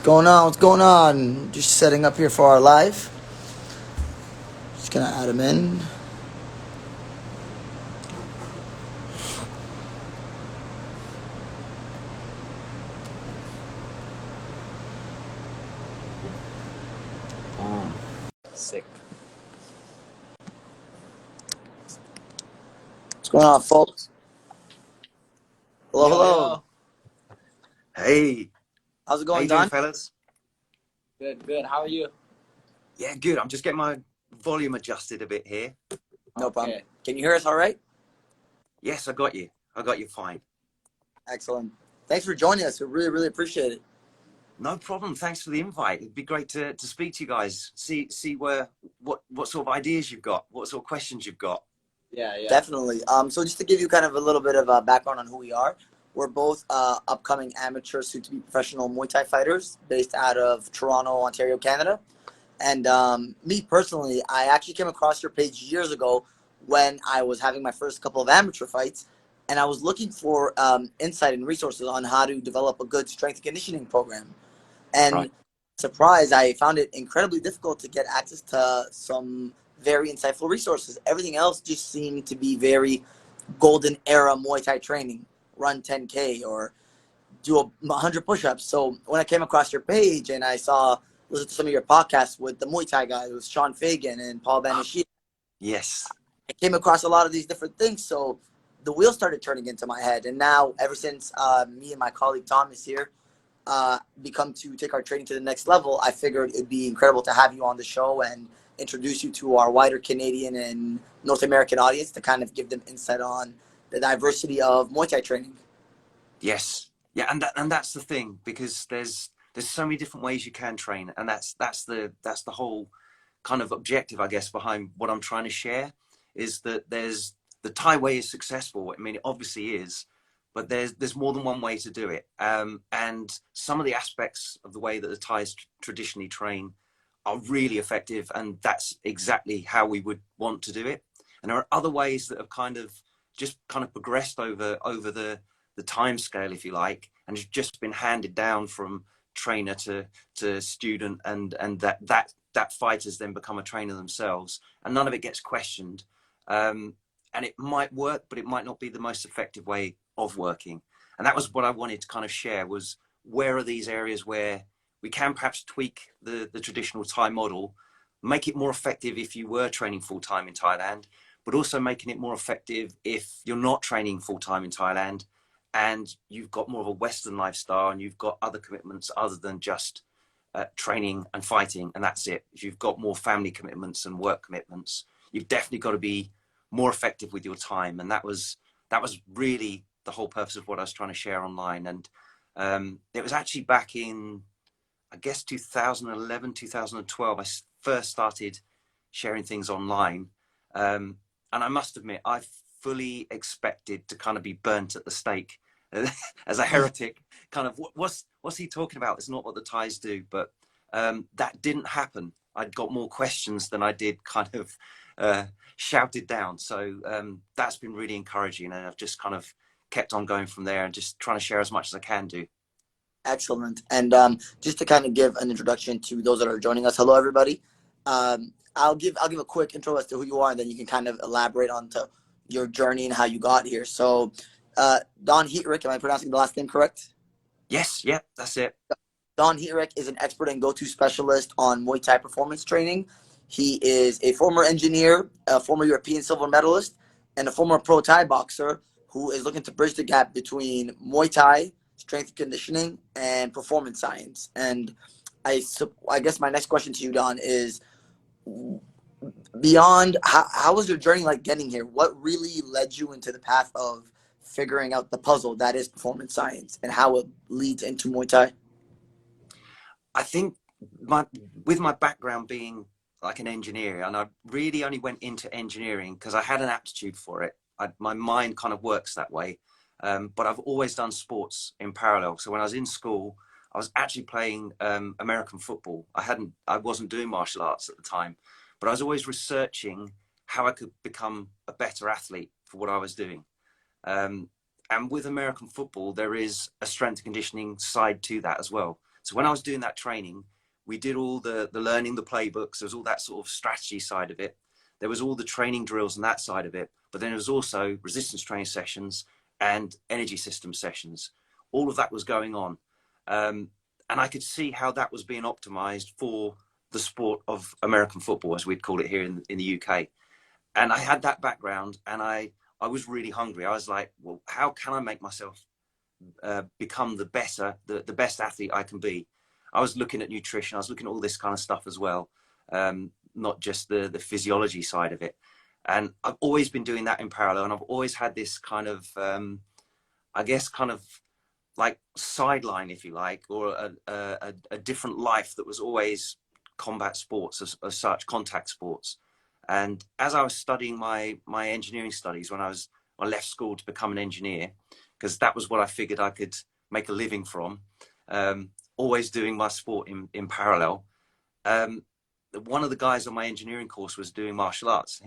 going on? What's going on? Just setting up here for our live. Just gonna add them in. Sick. What's going on, folks? Hello, Yo, hello. yo. Hey, How's it how going, you doing, Don? fellas? Good, good. How are you? Yeah, good. I'm just getting my volume adjusted a bit here. No problem. Okay. Can you hear us all right? Yes, I got you. I got you fine. Excellent. Thanks for joining us. We really, really appreciate it. No problem. Thanks for the invite. It'd be great to speak to you guys. See what sort of ideas you've got, what sort of questions you've got. Yeah, yeah. Definitely. So just to give you kind of a little bit of a background on who we are, we're both upcoming amateur, soon-to-be professional Muay Thai fighters based out of Toronto, Ontario, Canada. And me personally, I actually came across your page years ago when I was having my first couple of amateur fights, and I was looking for insight and resources on how to develop a good strength and conditioning program. And Right. surprise, I found it incredibly difficult to get access to some very insightful resources. Everything else just seemed to be very golden era Muay Thai training, run 10K or do 100 push-ups. So when I came across your page and I listened to some of your podcasts with the Muay Thai guys, with Sean Fagan and Paul Banashir, Yes. I came across a lot of these different things. So the wheels started turning into my head. And now, ever since me and my colleague Thomas here become to take our training to the next level, I figured it'd be incredible to have you on the show and introduce you to our wider Canadian and North American audience to kind of give them insight on the diversity of Muay Thai training. Yes. Yeah, and that's the thing, because there's so many different ways you can train, and that's the whole kind of objective, I guess, behind what I'm trying to share, is that there's the Thai way is successful. I mean, it obviously is, but there's more than one way to do it. And some of the aspects of the way that the Thais traditionally train are really effective, and that's exactly how we would want to do it. And there are other ways that have kind of progressed over the time scale, if you like, and it's just been handed down from trainer to student, and that fighters then become a trainer themselves, and none of it gets questioned. And it might work, but it might not be the most effective way of working. And that was what I wanted to kind of share, was where are these areas where we can perhaps tweak the traditional Thai model, make it more effective if you were training full-time in Thailand, but also making it more effective if you're not training full-time in Thailand and you've got more of a Western lifestyle and you've got other commitments other than just training and fighting, and that's it. If you've got more family commitments and work commitments, you've definitely got to be more effective with your time. And that was really the whole purpose of what I was trying to share online. And it was actually back in, I guess, 2011, 2012, I first started sharing things online. And I must admit, I fully expected to kind of be burnt at the stake as a heretic. Kind of, what's he talking about? It's not what the Thais do. But that didn't happen. I'd got more questions than I did kind of shouted down. So that's been really encouraging. And I've just kind of kept on going from there and just trying to share as much as I can do. Excellent. And just to kind of give an introduction to those that are joining us, hello everybody. I'll give a quick intro as to who you are, and then you can kind of elaborate on to your journey and how you got here. So, Don Heatrick, am I pronouncing the last name correct? Yes, yeah, that's it. Don Heatrick is an expert and go-to specialist on Muay Thai performance training. He is a former engineer, a former European silver medalist, and a former pro Thai boxer who is looking to bridge the gap between Muay Thai, strength and conditioning, and performance science. And I guess my next question to you, Don, is beyond how was your journey like getting here? What really led you into the path of figuring out the puzzle that is performance science and how it leads into Muay Thai? I think with my background being like an engineer, and I really only went into engineering because I had an aptitude for it. My mind kind of works that way. But I've always done sports in parallel. So when I was in school, I was actually playing American football. I wasn't doing martial arts at the time, but I was always researching how I could become a better athlete for what I was doing. And with American football, there is a strength and conditioning side to that as well. So when I was doing that training, we did all the learning the playbooks. There was all that sort of strategy side of it. There was all the training drills and that side of it. But then there was also resistance training sessions and energy system sessions. All of that was going on. And I could see how that was being optimized for the sport of American football, as we'd call it here in the UK. And I had that background, and I was really hungry. I was like, well, how can I make myself become the best athlete I can be? I was looking at nutrition. I was looking at all this kind of stuff as well, not just the physiology side of it. And I've always been doing that in parallel, and I've always had this kind of, I guess, kind of like sideline, if you like, or a different life that was always combat sports as such, contact sports. And as I was studying my engineering studies, when I left school to become an engineer, because that was what I figured I could make a living from, always doing my sport in parallel. One of the guys on my engineering course was doing martial arts.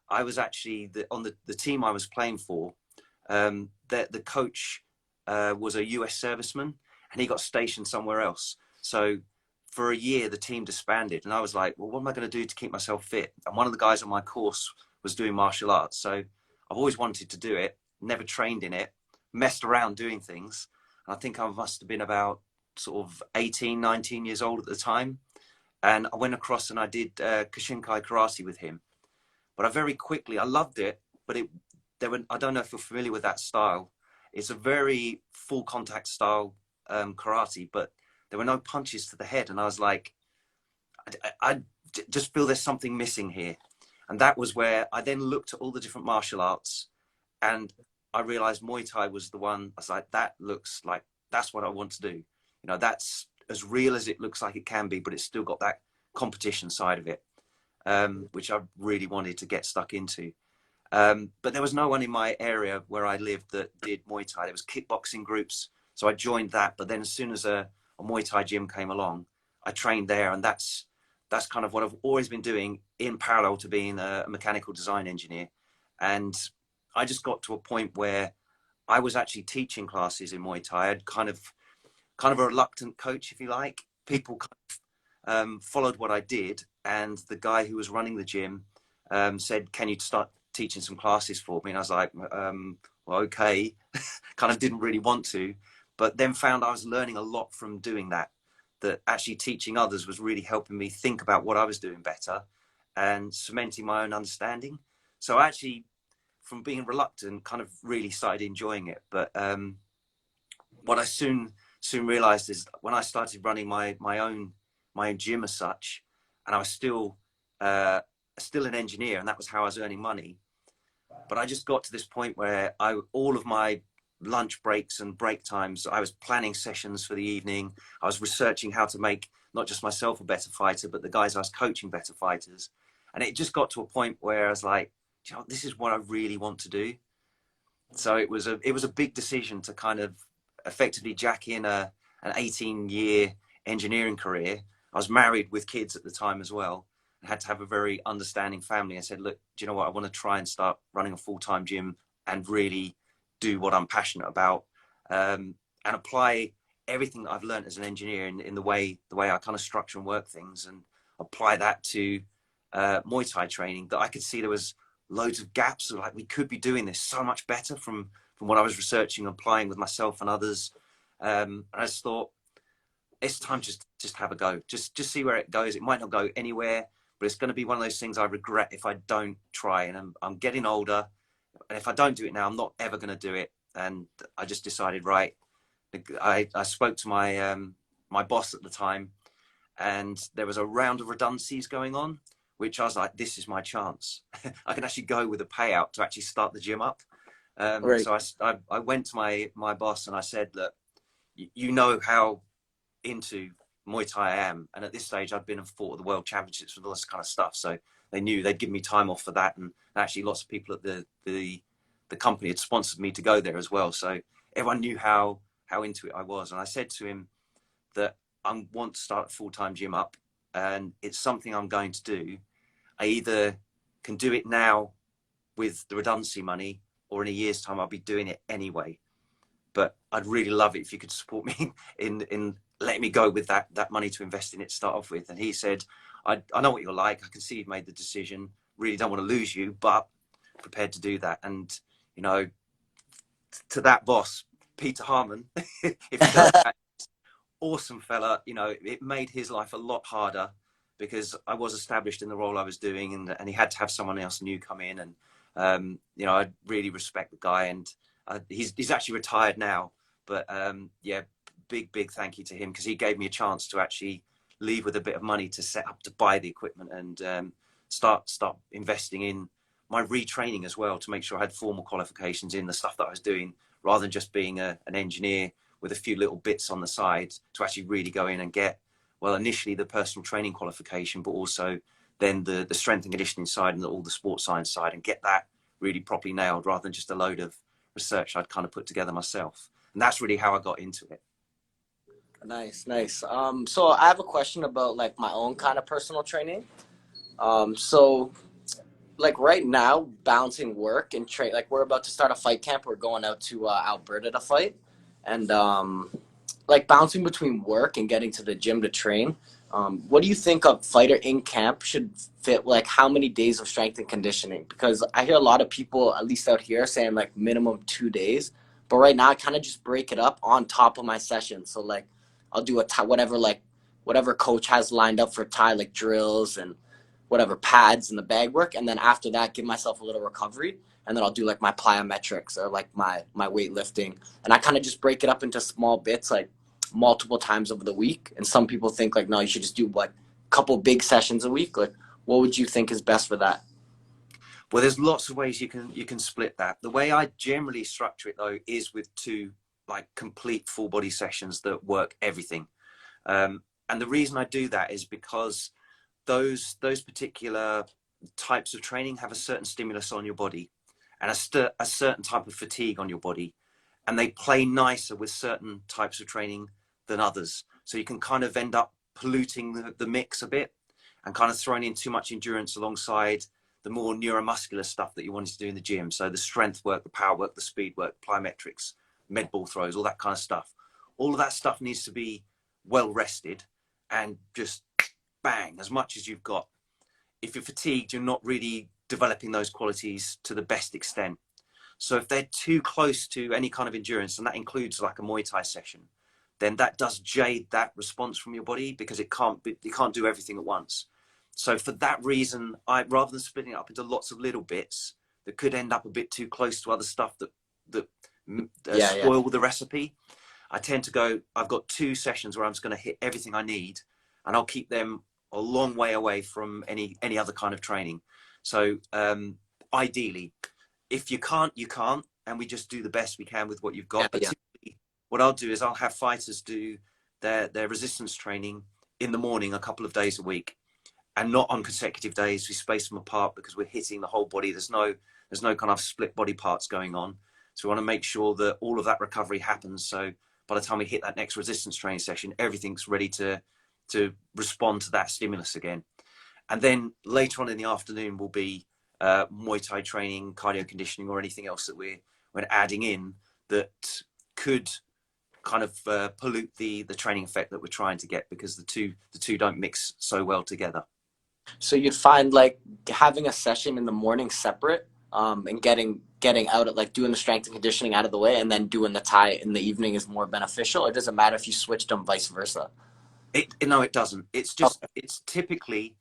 I was actually on the team I was playing for. The coach was a US serviceman, and he got stationed somewhere else. So for a year, the team disbanded, and I was like, well, what am I going to do to keep myself fit? And one of the guys on my course was doing martial arts. So I've always wanted to do it, never trained in it, messed around doing things. And I think I must have been about sort of 18, 19 years old at the time. And I went across and I did Koshinkai karate with him. But I loved it, but I don't know if you're familiar with that style. It's a very full contact style karate, but there were no punches to the head. And I was like, I just feel there's something missing here. And that was where I then looked at all the different martial arts, and I realized Muay Thai was the one. I was like, that looks like, that's what I want to do. You know, that's as real as it looks like it can be, but it's still got that competition side of it, which I really wanted to get stuck into. But there was no one in my area where I lived that did Muay Thai. There was kickboxing groups, so I joined that. But then as soon as a Muay Thai gym came along, I trained there, and that's kind of what I've always been doing in parallel to being a mechanical design engineer. And I just got to a point where I was actually teaching classes in Muay Thai. I had kind of a reluctant coach, if you like. People kind of followed what I did, and the guy who was running the gym said, can you start teaching some classes for me? And I was like, well, okay. Kind of didn't really want to, but then found I was learning a lot from doing that actually teaching others was really helping me think about what I was doing better and cementing my own understanding. So actually, from being reluctant, kind of really started enjoying it. But what I soon realized is when I started running my own gym as such, and I was still an engineer, and that was how I was earning money. But I just got to this point where all of my lunch breaks and break times, I was planning sessions for the evening. I was researching how to make not just myself a better fighter, but the guys I was coaching better fighters. And it just got to a point where I was like, you know, this is what I really want to do. So it was a big decision to kind of effectively jack in an 18-year engineering career. I was married with kids at the time as well. I had to have a very understanding family. I said, look, do you know what? I want to try and start running a full-time gym and really do what I'm passionate about, and apply everything that I've learned as an engineer in the way I kind of structure and work things, and apply that to Muay Thai training. That I could see there was loads of gaps. So like, we could be doing this so much better from what I was researching and applying with myself and others. And I just thought, it's time to just have a go. Just see where it goes. It might not go anywhere, but it's going to be one of those things I regret if I don't try. And I'm getting older. And if I don't do it now, I'm not ever going to do it. And I just decided, right. I spoke to my boss at the time, and there was a round of redundancies going on, which I was like, this is my chance. I can actually go with a payout to actually start the gym up. Right. So I went to my boss and I said, look, you know how into Muay Thai I am. And at this stage, I'd been and fought at the World Championships with all this kind of stuff. So they knew they'd give me time off for that. And actually lots of people at the company had sponsored me to go there as well. So everyone knew how into it I was. And I said to him that I want to start a full-time gym up, and it's something I'm going to do. I either can do it now with the redundancy money, or in a year's time, I'll be doing it anyway. But I'd really love it if you could support me in letting me go with that money to invest in it to start off with. And he said, I know what you're like. I can see you've made the decision. Really don't want to lose you, but prepared to do that. And, you know, to that boss, Peter Harmon, if you know that, awesome fella. You know, it made his life a lot harder because I was established in the role I was doing, and he had to have someone else new come in. And, you know, I really respect the guy, and he's actually retired now. But yeah, big thank you to him, because he gave me a chance to actually leave with a bit of money to set up to buy the equipment and start investing in my retraining as well, to make sure I had formal qualifications in the stuff that I was doing, rather than just being an engineer with a few little bits on the side, to actually really go in and get, well, initially the personal training qualification, but also then the strength and conditioning side and all the sports science side, and get that really properly nailed, rather than just a load of research I'd kind of put together myself. And that's really how I got into it. Nice. So I have a question about like my own kind of personal training. So like right now, balancing work and train, like we're about to start a fight camp. We're going out to Alberta to fight, and like bouncing between work and getting to the gym to train. What do you think a fighter in camp should fit? Like how many days of strength and conditioning? Because I hear a lot of people, at least out here, saying like minimum 2 days. But right now, I kind of just break it up on top of my session. So like I'll do whatever coach has lined up for Thai, like drills and whatever pads and the bag work, and then after that give myself a little recovery, and then I'll do like my plyometrics or like my weightlifting, and I kind of just break it up into small bits, like multiple times over the week. And some people think like, no, you should just do like a couple big sessions a week. Like what would you think is best for that? Well, there's lots of ways you can split that. The way I generally structure it though is with 2 like complete full body sessions that work everything. And the reason I do that is because those particular types of training have a certain stimulus on your body, and a certain type of fatigue on your body, and they play nicer with certain types of training than others. So you can kind of end up polluting the mix a bit, and kind of throwing in too much endurance alongside the more neuromuscular stuff that you wanted to do in the gym. So the strength work, the power work, the speed work, plyometrics, med ball throws, all that kind of stuff. All of that stuff needs to be well rested, and just bang as much as you've got. If you're fatigued, you're not really developing those qualities to the best extent. So if they're too close to any kind of endurance, and that includes like a Muay Thai session, then that does jade that response from your body, because it can't do everything at once. So for that reason, rather than splitting it up into lots of little bits that could end up a bit too close to other stuff that spoil the recipe, I tend to go, I've got 2 sessions where I'm just going to hit everything I need, and I'll keep them a long way away from any other kind of training. So ideally, if you can't, you can't, and we just do the best we can with what you've got. But typically, what I'll do is I'll have fighters do their resistance training in the morning a couple of days a week, and not on consecutive days. We space them apart because we're hitting the whole body. There's no kind of split body parts going on. So we want to make sure that all of that recovery happens. So by the time we hit that next resistance training session, everything's ready to respond to that stimulus again. And then later on in the afternoon will be Muay Thai training, cardio conditioning, or anything else that we're adding in that could kind of pollute the training effect that we're trying to get, because the two don't mix so well together. So you'd find like having a session in the morning separate, and getting out of like doing the strength and conditioning out of the way, and then doing the Thai in the evening is more beneficial? It doesn't matter if you switched them vice versa? No, it doesn't. It's just, it's typically,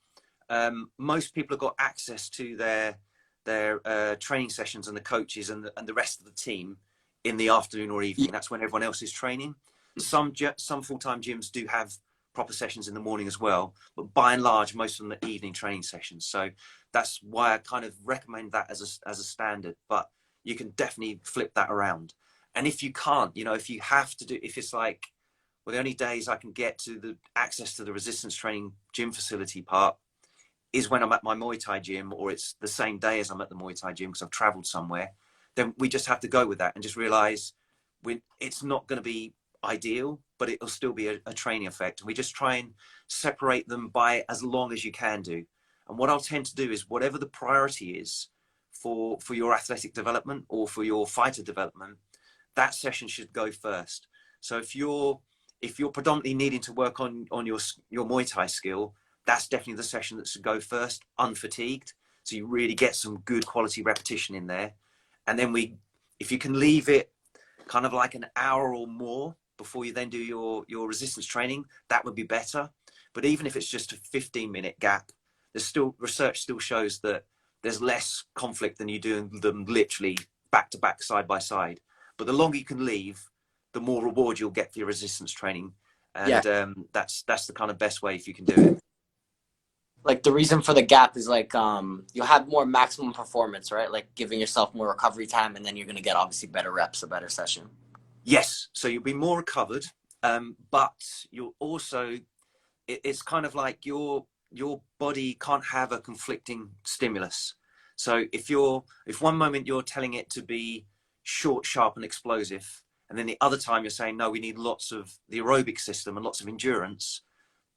most people have got access to their training sessions and the coaches and the rest of the team in the afternoon or evening. That's when everyone else is training. Some full-time gyms do have proper sessions in the morning as well, but by and large, most of them are evening training sessions. So that's why I kind of recommend that as a standard, but you can definitely flip that around. And if you can't, if you have to if it's like, well, the only days I can get to the access to the resistance training gym facility part is when I'm at my Muay Thai gym, or it's the same day as I'm at the Muay Thai gym because I've traveled somewhere, then we just have to go with that and just realize it's not going to be ideal, but it'll still be a training effect. And we just try and separate them by as long as you can do. And what I'll tend to do is whatever the priority is for your athletic development or for your fighter development, that session should go first. So if you're if you're predominantly needing to work on your Muay Thai skill, that's definitely the session that should go first, unfatigued. So you really get some good quality repetition in there. And then if you can leave it kind of like an hour or more before you then do your resistance training, that would be better. But even if it's just a 15-minute gap, research still shows that there's less conflict than you doing them literally back to back, side by side. But the longer you can leave, the more reward you'll get for your resistance training. And that's the kind of best way if you can do it. Like the reason for the gap is like you'll have more maximum performance, right? Like giving yourself more recovery time, and then you're gonna get obviously better reps, a better session. Yes, so you'll be more recovered, but you'll also, it's kind of like your body can't have a conflicting stimulus. So if one moment you're telling it to be short, sharp, and explosive, and then the other time you're saying, no, we need lots of the aerobic system and lots of endurance,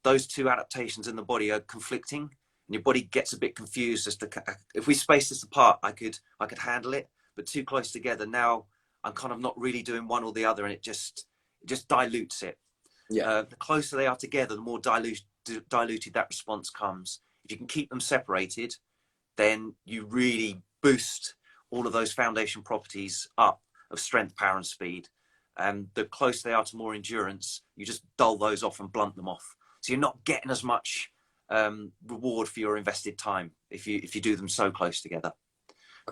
those two adaptations in the body are conflicting, and your body gets a bit confused as to, if we space this apart, I could handle it, but too close together, now I'm kind of not really doing one or the other, and it just dilutes it. The closer they are together, the more diluted that response comes. If you can keep them separated, then you really boost all of those foundation properties up of strength, power, and speed. And the closer they are to more endurance, you just dull those off and blunt them off. So you're not getting as much reward for your invested time if you do them so close together.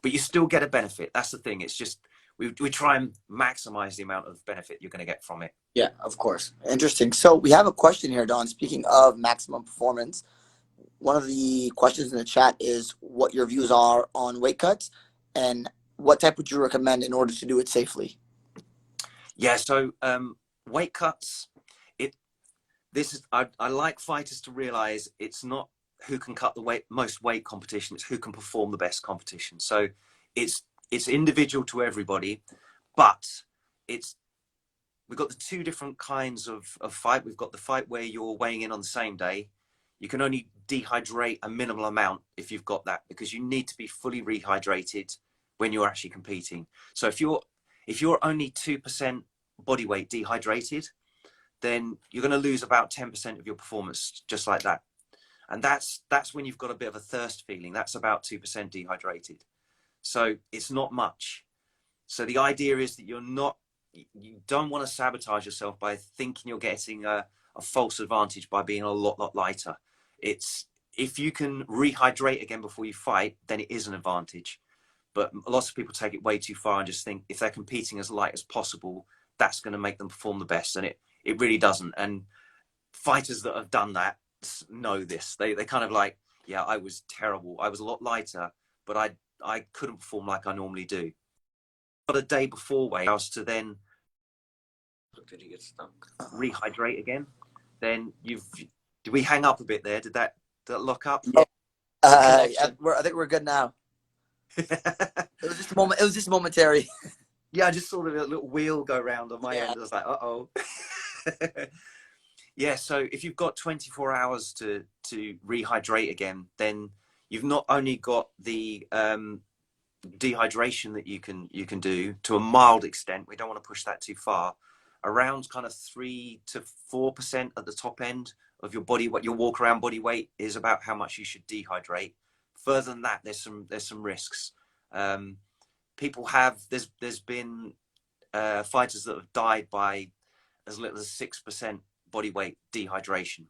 But you still get a benefit. That's the thing. It's just we try and maximize the amount of benefit you're going to get from it. Yeah, of course. Interesting. So we have a question here, Don. Speaking of maximum performance, one of the questions in the chat is what your views are on weight cuts and what type would you recommend in order to do it safely? Yeah, so weight cuts, I like fighters to realize it's not who can cut the most weight competition, it's who can perform the best competition. So it's individual to everybody, but we've got the two different kinds of fight. We've got the fight where you're weighing in on the same day. You can only dehydrate a minimal amount if you've got that, because you need to be fully rehydrated when you're actually competing. So if you're only 2% body weight dehydrated, then you're going to lose about 10% of your performance just like that. And that's when you've got a bit of a thirst feeling. That's about 2% dehydrated. So it's not much. So the idea is that you don't want to sabotage yourself by thinking you're getting a false advantage by being a lot lighter. If you can rehydrate again before you fight, then it is an advantage. But lots of people take it way too far and just think if they're competing as light as possible, that's going to make them perform the best. And it really doesn't. And fighters that have done that know this. They kind of like, yeah, I was terrible. I was a lot lighter, but I couldn't perform like I normally do. But a day before weight, I was to then Did you get stuck? Rehydrate again. Then did we hang up a bit there? Did that lock up? Yeah. I think we're good now. It was just a moment. It was just momentary. Yeah, I just saw the little wheel go round on my end. I was like, uh-oh. Yeah, so if you've got 24 hours to rehydrate again, then you've not only got the dehydration that you can do to a mild extent. We don't want to push that too far. Around kind of 3 to 4% at the top end of your body weight, your walk around body weight is about how much you should dehydrate. Further than that, there's some risks. There's been fighters that have died by as little as 6% body weight dehydration.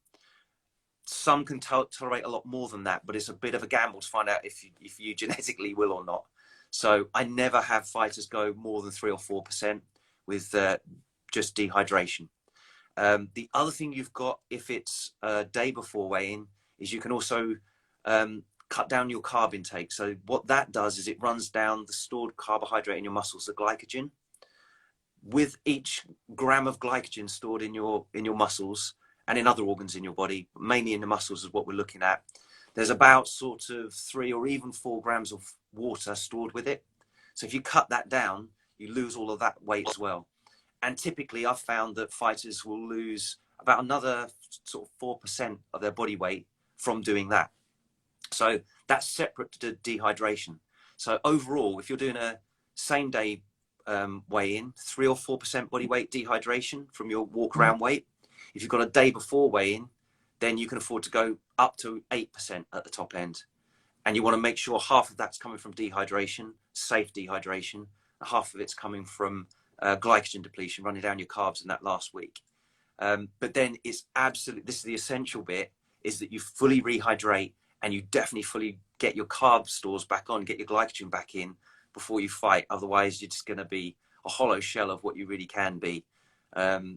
Some can tolerate a lot more than that, but it's a bit of a gamble to find out if you genetically will or not. So I never have fighters go more than 3 or 4% with just dehydration. The other thing you've got, if it's a day before weigh-in, is you can also cut down your carb intake. So what that does is it runs down the stored carbohydrate in your muscles, the glycogen. With each gram of glycogen stored in your muscles and in other organs in your body, mainly in the muscles is what we're looking at, there's about sort of 3 or even 4 grams of water stored with it. So if you cut that down, you lose all of that weight as well. And typically I've found that fighters will lose about another sort of 4% of their body weight from doing that. So that's separate to dehydration. So overall, if you're doing a same day weigh-in, 3 or 4% body weight dehydration from your walk around weight, If you've got a day before weigh-in, then you can afford to go up to 8% at the top end. And you want to make sure half of that's coming from dehydration, safe dehydration, and half of it's coming from glycogen depletion, running down your carbs in that last week. But then it's absolutely, this is the essential bit, is that you fully rehydrate and you definitely fully get your carb stores back on, get your glycogen back in before you fight. Otherwise, you're just going to be a hollow shell of what you really can be. I've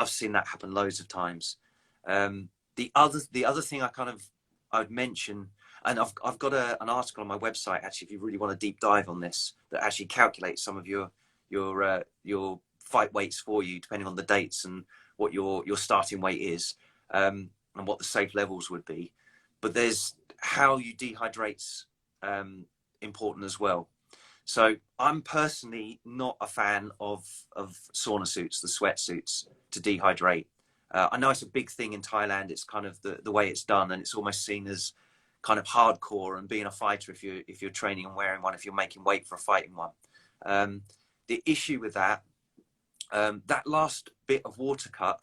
seen that happen loads of times. The other thing I would mention, and I've got an article on my website actually, if you really want a deep dive on this, that actually calculates some of your fight weights for you, depending on the dates and what your starting weight is, and what the safe levels would be. But there's how you dehydrate's important as well. So I'm personally not a fan of sauna suits, the sweatsuits to dehydrate. I know it's a big thing in Thailand. It's kind of the way it's done, and it's almost seen as kind of hardcore and being a fighter if you're training and wearing one, if you're making weight for a fighting one. The issue with that last bit of water cut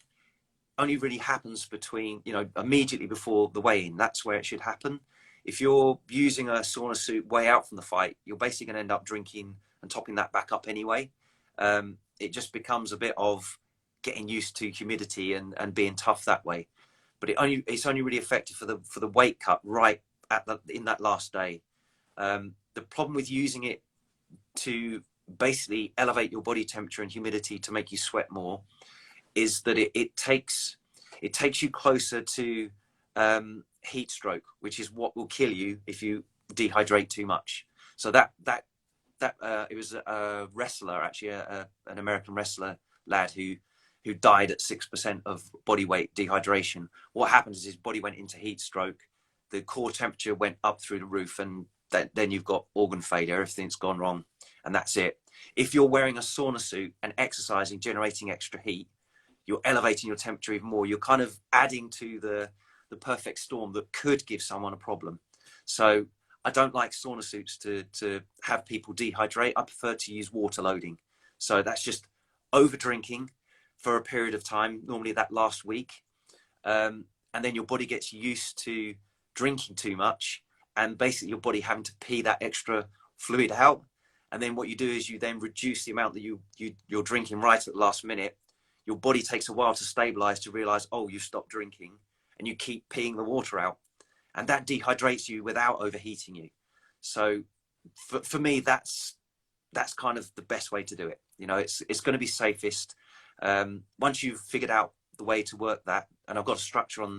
only really happens between, immediately before the weigh-in. That's where it should happen. If you're using a sauna suit way out from the fight, you're basically going to end up drinking and topping that back up anyway. It just becomes a bit of getting used to humidity and being tough that way. But it's only really effective for the weight cut right in that last day. The problem with using it to basically elevate your body temperature and humidity to make you sweat more is that it takes you closer to heat stroke, which is what will kill you if you dehydrate too much. So it was a wrestler, actually, an American wrestler lad who died at 6% of body weight dehydration. What happens is his body went into heat stroke, the core temperature went up through the roof, and then you've got organ failure, everything's gone wrong, and that's it. If you're wearing a sauna suit and exercising, generating extra heat, you're elevating your temperature even more. You're kind of adding to the perfect storm that could give someone a problem. So I don't like sauna suits to have people dehydrate. I prefer to use water loading. So that's just over drinking for a period of time, normally that last week. And then your body gets used to drinking too much, and basically your body having to pee that extra fluid out. And then what you do is you then reduce the amount that you're drinking right at the last minute. Your body takes a while to stabilize, to realize, oh, you stopped drinking, and you keep peeing the water out. And that dehydrates you without overheating you. So for me, that's kind of the best way to do it. It's going to be safest. Once you've figured out the way to work that, and I've got a structure on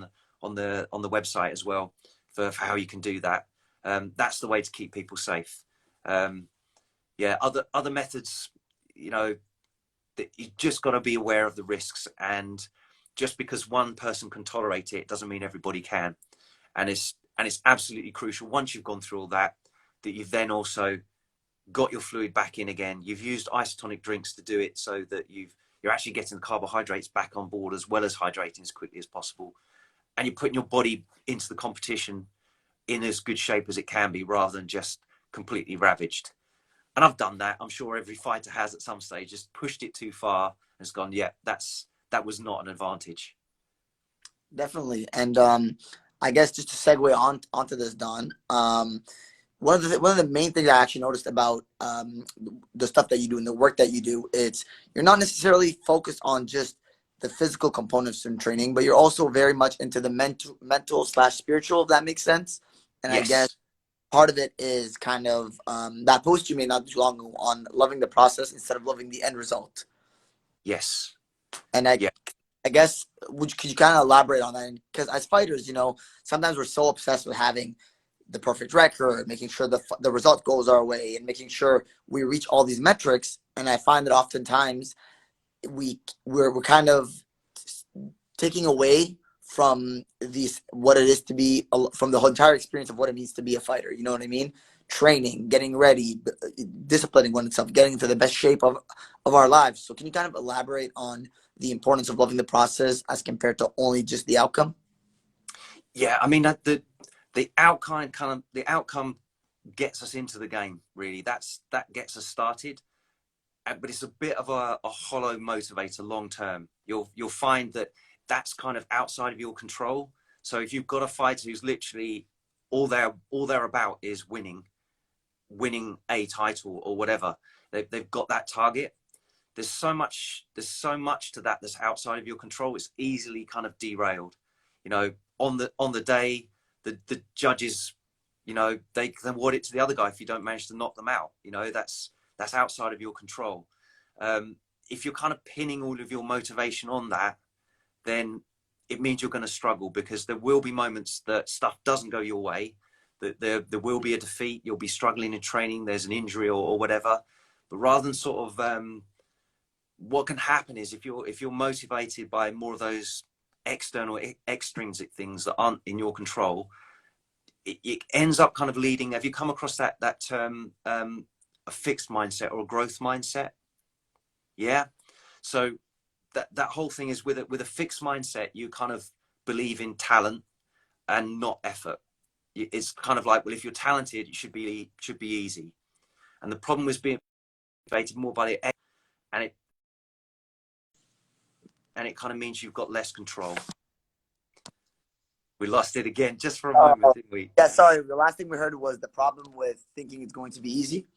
the website as well for how you can do that. That's the way to keep people safe. Other methods, that you just got to be aware of the risks, and just because one person can tolerate it doesn't mean everybody can. And it's absolutely crucial, once you've gone through all that you've then also got your fluid back in again. You've used isotonic drinks to do it, so that you're actually getting the carbohydrates back on board, as well as hydrating as quickly as possible. And you're putting your body into the competition in as good shape as it can be, rather than just completely ravaged. And I've done that. I'm sure every fighter has at some stage, just pushed it too far and has gone, yeah, that was not an advantage. Definitely. And I guess just to segue onto this, Don, one of the main things I actually noticed about the stuff that you do and the work that you do, it's you're not necessarily focused on just the physical components in training, but you're also very much into the mental/spiritual, if that makes sense. And yes. I guess part of it is kind of that post you made not too long ago on loving the process instead of loving the end result. Yes. And I guess, could you kind of elaborate on that? Because as fighters, sometimes we're so obsessed with having the perfect record, making sure the result goes our way, and making sure we reach all these metrics. And I find that oftentimes we're kind of taking away from what it is to be, from the whole entire experience of what it means to be a fighter. You know what I mean? Training, getting ready, disciplining oneself, getting into the best shape of our lives. So can you kind of elaborate on the importance of loving the process as compared to only just the outcome? Yeah, I mean, the outcome gets us into the game, really. That gets us started, but it's a bit of a hollow motivator long term. you'll find that that's kind of outside of your control. So if you've got a fighter who's literally all they're about is winning a title or whatever, they've got that target. There's so much to that that's outside of your control. It's easily kind of derailed. You know, on the day, the judges, you know, they can award it to the other guy if you don't manage to knock them out. You know, that's outside of your control. If you're kind of pinning all of your motivation on that, then it means you're going to struggle, because there will be moments that stuff doesn't go your way, that there will be a defeat, you'll be struggling in training, there's an injury or whatever. But rather than sort of what can happen is if you're motivated by more of those external extrinsic things that aren't in your control, it ends up kind of leading. Have you come across that term, a fixed mindset or a growth mindset? Yeah. So that whole thing is with a fixed mindset, you kind of believe in talent and not effort. It's kind of like, well, if you're talented, it should be easy. And the problem was being motivated more by the, and it kind of means you've got less control. We lost it again just for a moment, didn't we? Yeah, sorry. The last thing we heard was the problem with thinking it's going to be easy.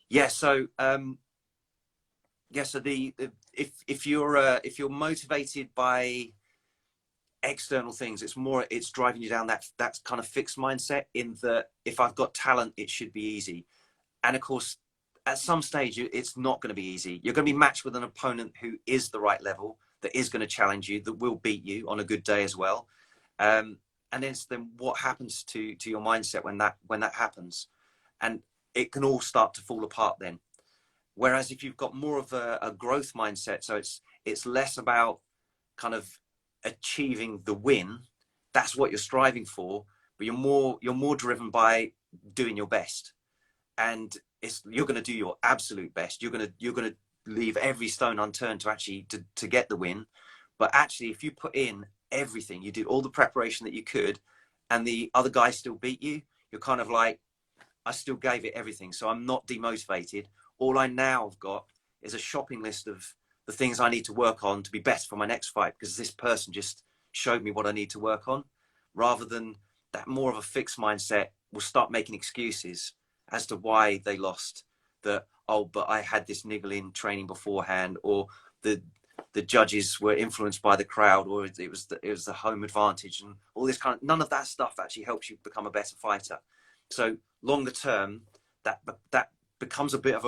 Yeah. So so if you're motivated by external things, it's driving you down that kind of fixed mindset, in that if I've got talent, it should be easy. And of course, at some stage, it's not going to be easy. You're going to be matched with an opponent who is the right level, that is going to challenge you, that will beat you on a good day as well. And then what happens to your mindset when that happens? And it can all start to fall apart then. Whereas if you've got more of a growth mindset, so it's less about kind of achieving the win, that's what you're striving for, but you're more driven by doing your best. And you're going to do your absolute best. You're going to leave every stone unturned to actually to get the win. But actually, if you put in everything, you did all the preparation that you could, and the other guy still beat you, you're kind of like, I still gave it everything, so I'm not demotivated. All I now have got is a shopping list of the things I need to work on to be better for my next fight, because this person just showed me what I need to work on. Rather than that, more of a fixed mindset will start making excuses as to why they lost. That, oh, but I had this niggling training beforehand, or the judges were influenced by the crowd, or it was the home advantage, and all this kind of, none of that stuff actually helps you become a better fighter. So longer term, that becomes a bit of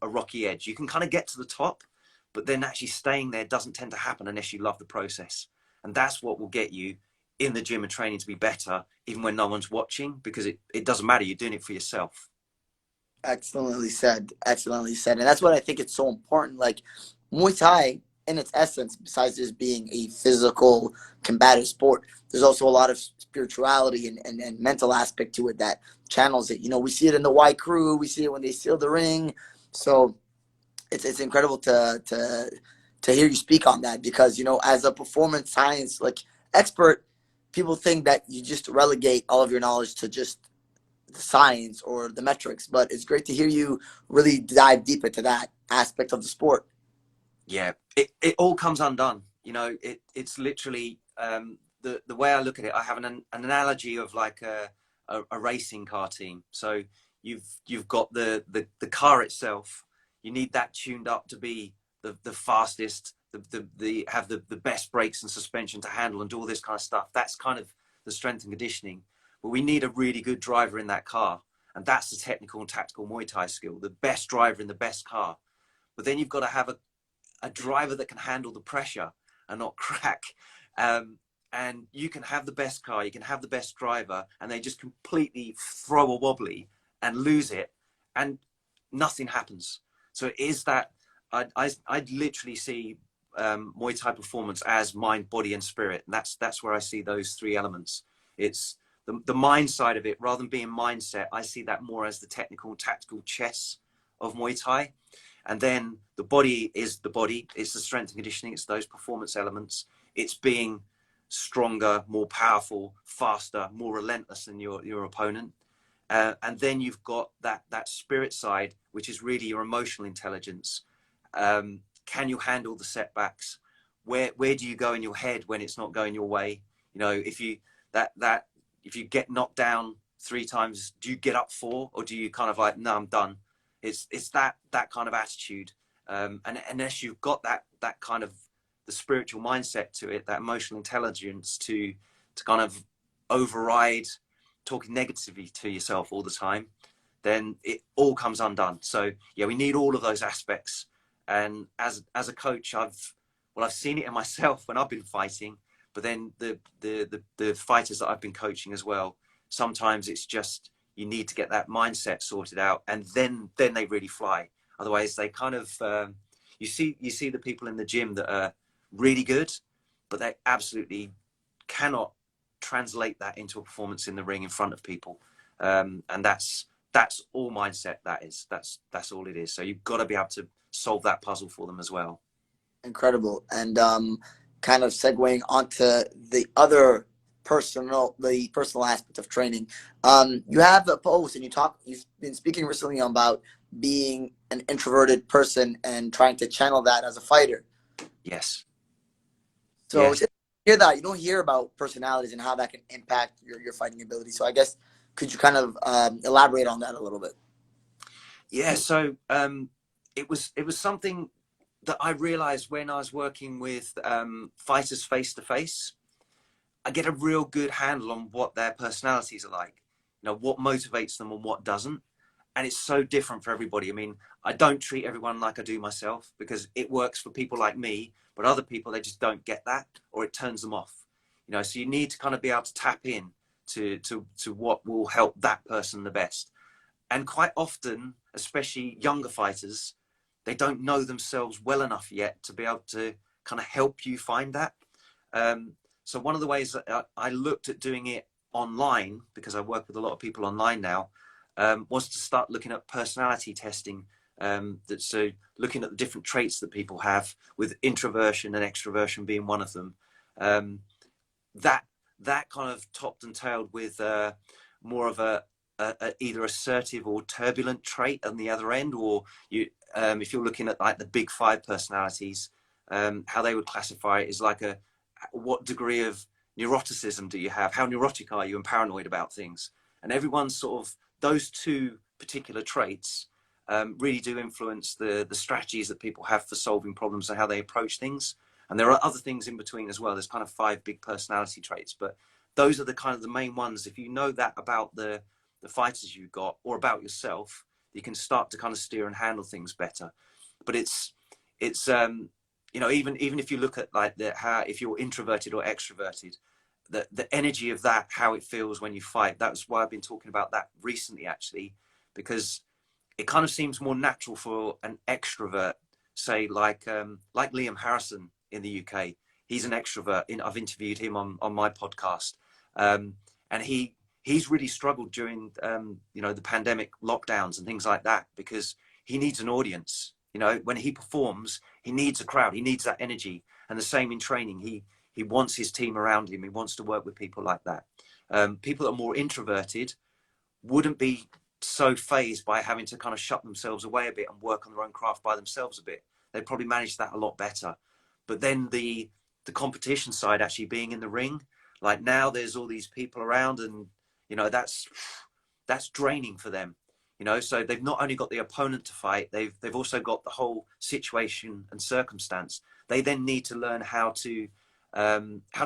a rocky edge. You can kind of get to the top, but then actually staying there doesn't tend to happen unless you love the process. And that's what will get you in the gym and training to be better, even when no one's watching, because it doesn't matter. You're doing it for yourself. Excellently said. Excellently said. And that's what I think it's so important. Like, Muay Thai, in its essence, besides just being a physical combative sport, there's also a lot of spirituality and mental aspect to it that channels it. You know, we see it in the Y Crew. We see it when they seal the ring. So it's incredible to hear you speak on that, because, you know, as a performance science like expert, people think that you just relegate all of your knowledge to just the science or the metrics, but it's great to hear you really dive deep into that aspect of the sport. Yeah, it all comes undone. You know, it's literally the way I look at it. I have an analogy of like a racing car team. So you've got the car itself. You need that tuned up to be the fastest, have the best brakes and suspension to handle and do all this kind of stuff. That's kind of the strength and conditioning. But we need a really good driver in that car. And that's the technical and tactical Muay Thai skill, the best driver in the best car. But then you've got to have a driver that can handle the pressure and not crack. And you can have the best car, you can have the best driver, and they just completely throw a wobbly and lose it, and nothing happens. So it is that I literally see Muay Thai performance as mind, body, and spirit. And that's where I see those three elements. It's the mind side of it. Rather than being mindset, I see that more as the technical, tactical chess of Muay Thai. And then the body is the body. It's the strength and conditioning. It's those performance elements. It's being stronger, more powerful, faster, more relentless than your opponent. And then you've got that spirit side, which is really your emotional intelligence. can you handle the setbacks? Where do you go in your head when it's not going your way? You know, if you if you get knocked down 3 times, do you get up 4, or do you kind of like, no, I'm done? It's that kind of attitude, and unless you've got that kind of the spiritual mindset to it, that emotional intelligence to kind of override talking negatively to yourself all the time, then it all comes undone. So yeah, we need all of those aspects. And as a coach, I've seen it in myself when I've been fighting, but then the fighters that I've been coaching as well, sometimes it's just, you need to get that mindset sorted out, and then they really fly. Otherwise they kind of, you see the people in the gym that are really good, but they absolutely cannot translate that into a performance in the ring in front of people. And that's all mindset. That's all it is. So you've got to be able to solve that puzzle for them as well. Incredible. And kind of segueing onto the personal aspect of training. You have a post and you've been speaking recently about being an introverted person and trying to channel that as a fighter. Yes. So yes. Just hear that. You don't hear about personalities and how that can impact your fighting ability. So I guess, could you kind of elaborate on that a little bit? Yeah. So it was something that I realized when I was working with fighters face to face. I get a real good handle on what their personalities are like, you know, what motivates them and what doesn't. And it's so different for everybody. I mean, I don't treat everyone like I do myself, because it works for people like me, but other people, they just don't get that, or it turns them off. You know, so you need to kind of be able to tap in to what will help that person the best. And quite often, especially younger fighters, they don't know themselves well enough yet to be able to kind of help you find that. So one of the ways that I looked at doing it online, because I work with a lot of people online now, was to start looking at personality testing. So looking at the different traits that people have, with introversion and extroversion being one of them. That kind of topped and tailed with more of a either assertive or turbulent trait on the other end, or if you're looking at like the big 5 personalities, how they would classify it is like what degree of neuroticism do you have? How neurotic are you and paranoid about things? And everyone's sort of, those 2 particular traits really do influence the strategies that people have for solving problems and how they approach things. And there are other things in between as well. There's kind of 5 big personality traits, but those are the kind of the main ones. If you know that about the fighters you've got, or about yourself, you can start to kind of steer and handle things better. But it's you know, even if you look at like how, if you're introverted or extroverted, the energy of that, how it feels when you fight. That's why I've been talking about that recently, actually, because it kind of seems more natural for an extrovert, say like Liam Harrison in the UK. He's an extrovert. I've interviewed him on my podcast, and he's really struggled during you know, the pandemic lockdowns and things like that, because he needs an audience. You know, when he performs, he needs a crowd. He needs that energy. And the same in training. He wants his team around him. He wants to work with people like that. People that are more introverted wouldn't be so fazed by having to kind of shut themselves away a bit and work on their own craft by themselves a bit. They'd probably manage that a lot better. But then the competition side, actually being in the ring, like now there's all these people around, and you know, that's draining for them. You know, so they've not only got the opponent to fight, they've also got the whole situation and circumstance. They then need to learn how to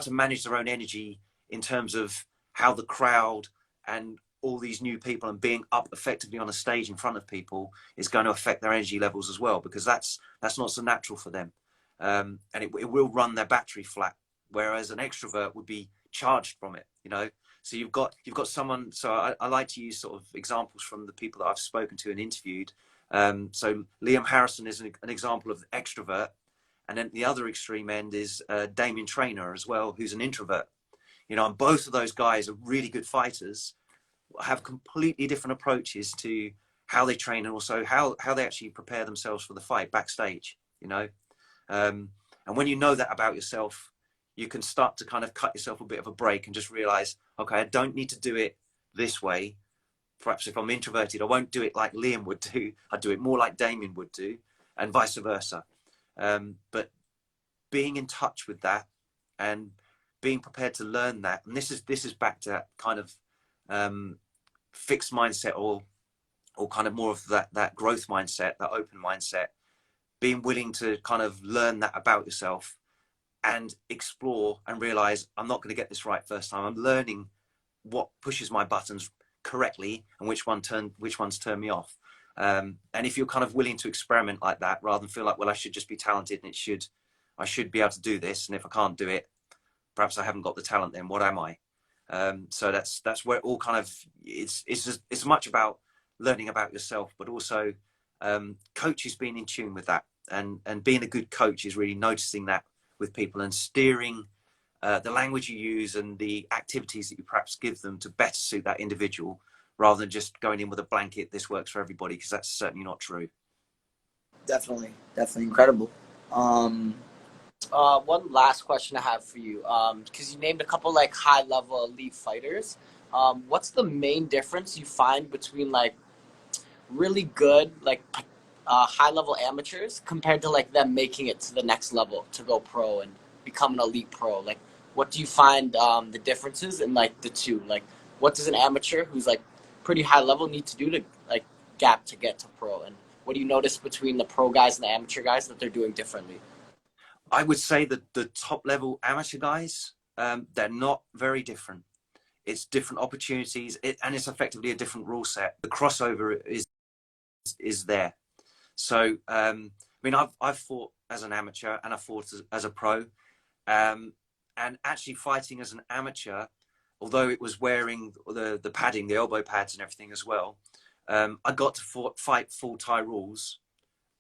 manage their own energy in terms of how the crowd and all these new people and being up effectively on a stage in front of people is going to affect their energy levels as well, because that's not so natural for them. And it will run their battery flat, whereas an extrovert would be charged from it, you know. So you've got someone. So I like to use sort of examples from the people that I've spoken to and interviewed. So Liam Harrison is an example of extrovert, and then the other extreme end is Damien Traynor as well, who's an introvert. You know, and both of those guys are really good fighters, have completely different approaches to how they train, and also how they actually prepare themselves for the fight backstage. You know, and when you know that about yourself, you can start to kind of cut yourself a bit of a break and just realize, okay, I don't need to do it this way. Perhaps if I'm introverted, I won't do it like Liam would do. I'd do it more like Damien would do, and vice versa. But being in touch with that and being prepared to learn that, and this is back to that kind of fixed mindset, or kind of more of that growth mindset, that open mindset, being willing to kind of learn that about yourself and explore and realize I'm not going to get this right first time. I'm learning what pushes my buttons correctly and which ones turn me off. And if you're kind of willing to experiment like that, rather than feel like, well, I should just be talented and I should be able to do this, and if I can't do it, perhaps I haven't got the talent, then what am I? So that's where it all kind of, it's as much about learning about yourself, but also coaches being in tune with that, and being a good coach is really noticing that with people and steering the language you use and the activities that you perhaps give them to better suit that individual, rather than just going in with a blanket, this works for everybody, because that's certainly not true. Definitely incredible. One last question I have for you, because you named a couple like high-level elite fighters. What's the main difference you find between like really good like high-level amateurs compared to like them making it to the next level to go pro and become an elite pro? Like, what do you find the differences in like the two? Like, what does an amateur who's like pretty high level need to do to like gap to get to pro? And what do you notice between the pro guys and the amateur guys that they're doing differently? I would say that the top level amateur guys, they're not very different. It's different opportunities, and it's effectively a different rule set. The crossover is there. So, I mean, I've fought as an amateur and I fought as a pro, and actually fighting as an amateur, although it was wearing the padding, the elbow pads and everything as well, I got to fight full Thai rules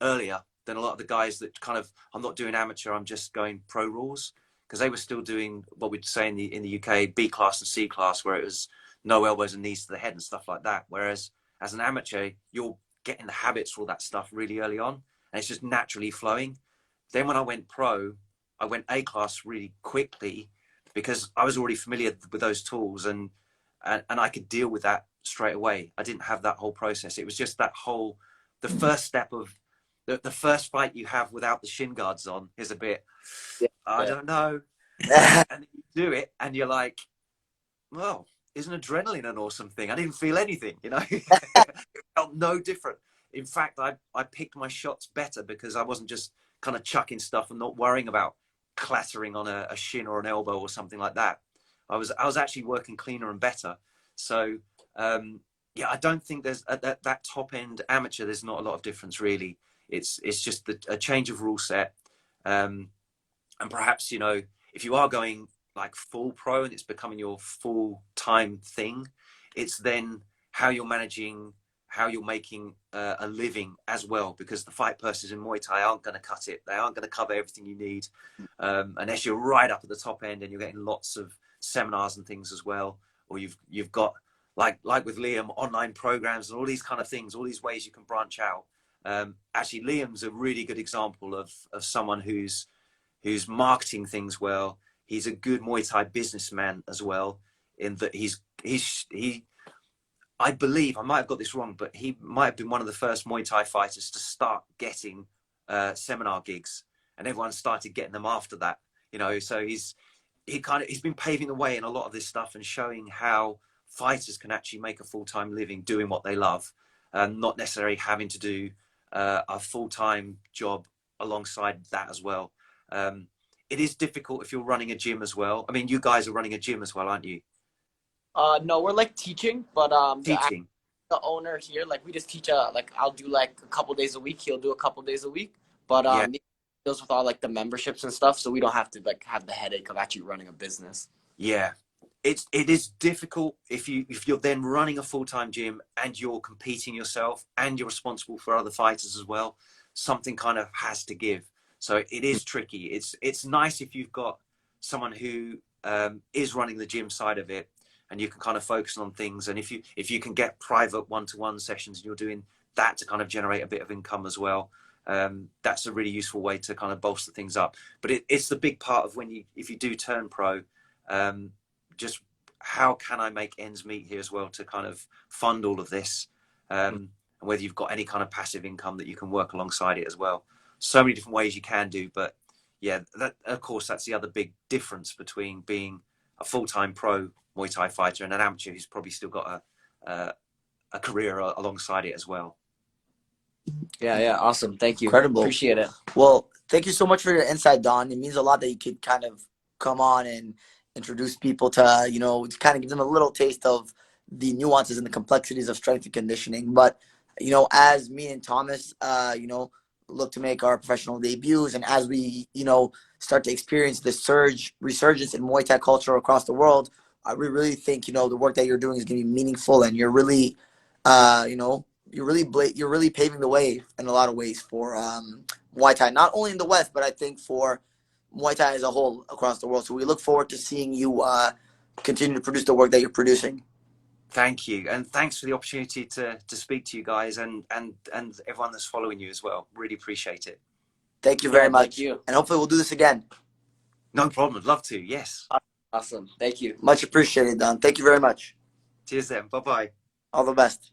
earlier than a lot of the guys that kind of, I'm not doing amateur, I'm just going pro rules, because they were still doing what we'd say in the UK, B class and C class, where it was no elbows and knees to the head and stuff like that. Whereas as an amateur, you're getting the habits for all that stuff really early on, and it's just naturally flowing. Then when I went pro, I went A class really quickly because I was already familiar with those tools, and I could deal with that straight away. I didn't have that whole process. It was just that whole, the first step of the first fight you have without the shin guards on is a bit, I don't know. And you do it and you're like, well, isn't adrenaline an awesome thing? I didn't feel anything, you know. It felt no different. In fact, I picked my shots better because I wasn't just kind of chucking stuff and not worrying about clattering on a shin or an elbow or something like that. I was actually working cleaner and better. So yeah, I don't think there's at that top end amateur, there's not a lot of difference really. It's just a change of rule set, and perhaps, you know, if you are going like full pro and it's becoming your full time thing, it's then how you're managing, how you're making a living as well, because the fight purses in Muay Thai aren't going to cut it. They aren't going to cover everything you need, unless you're right up at the top end and you're getting lots of seminars and things as well, or you've got like with Liam, online programs and all these kind of things, all these ways you can branch out. Actually, Liam's a really good example of someone who's marketing things well. He's a good Muay Thai businessman as well, in that he I believe, I might have got this wrong, but he might have been one of the first Muay Thai fighters to start getting seminar gigs, and everyone started getting them after that, you know. So he's been paving the way in a lot of this stuff and showing how fighters can actually make a full-time living doing what they love, not necessarily having to do a full-time job alongside that as well. It is difficult if you're running a gym as well. I mean, you guys are running a gym as well, aren't you? No, we're like teaching, but Teaching. the owner here, like we just teach like I'll do like a couple days a week, he'll do a couple days a week, but Yeah. he deals with all like the memberships and stuff, so we don't have to like have the headache of actually running a business. Yeah. It is difficult if you're then running a full-time gym and you're competing yourself and you're responsible for other fighters as well. Something kind of has to give. So it is tricky. It's nice if you've got someone who is running the gym side of it, and you can kind of focus on things. And if you can get private one-to-one sessions and you're doing that to kind of generate a bit of income as well, that's a really useful way to kind of bolster things up. But it's the big part of if you do turn pro, just how can I make ends meet here as well to kind of fund all of this, and whether you've got any kind of passive income that you can work alongside it as well. so many different ways you can do. But yeah, that of course that's the other big difference between being a full-time pro Muay Thai fighter and an amateur who's probably still got a career alongside it as well. Yeah, awesome. Thank you. Incredible. Appreciate it. Well, thank you so much for your insight, Don. It means a lot that you could kind of come on and introduce people to, you know, to kind of give them a little taste of the nuances and the complexities of strength and conditioning. But, you know, as me and Thomas, you know, look to make our professional debuts, and as we, you know, start to experience this resurgence in Muay Thai culture across the world, we really think, you know, the work that you're doing is going to be meaningful, and you're really, you know, you're really paving the way in a lot of ways for Muay Thai, not only in the West, but I think for Muay Thai as a whole across the world. So we look forward to seeing you continue to produce the work that you're producing. Thank you, and thanks for the opportunity to speak to you guys and everyone that's following you as well. Really appreciate it. Thank you very much. Thank you. And hopefully we'll do this again. No problem. Love to. Yes. Awesome. Thank you. Much appreciated, Don. Thank you very much. Cheers then. Bye-bye. All the best.